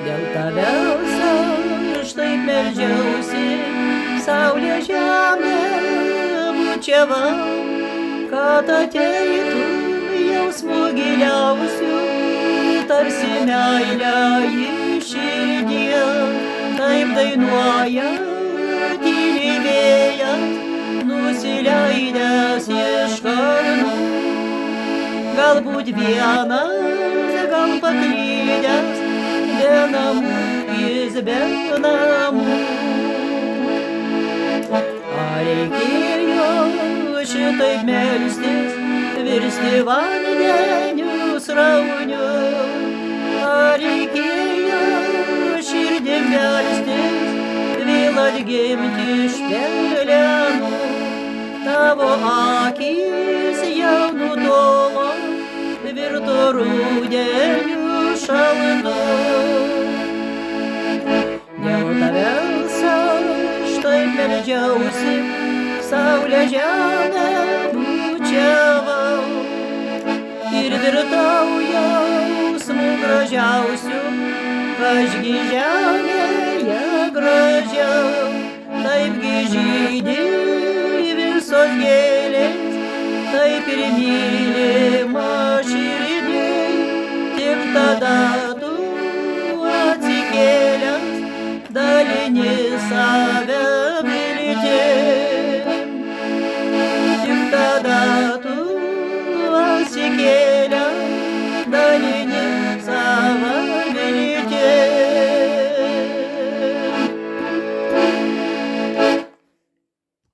Dėl tavęs aš taip meldžiausi, saulė žemė bučiavau, kad ateitum jausmų giliausių, tarsi meilę iš širdies. Taip dainuoja tyliai vėjas, nusileidęs iš kalnų. Galbūt vienas, gal paklydęs, be namų jis be namų. Ar reikėjo šitaip melstis, virsti vandeniu srauniu? Ar reikėjo širdim melstis, vėl atgimti iš pelenų? Tavo akys jau nutolo, virto rudeniu šaltu. Dėl tavęs aš taip meldžiausi, saulę žemę bučiavau ir virtau jausmų gražiausių, kažgi žemėje gražiau. Taipgi žydi visos gėlės, taip ir mylima širdis, tik tada tu atsikėlęs dalini save viltim. Tik tada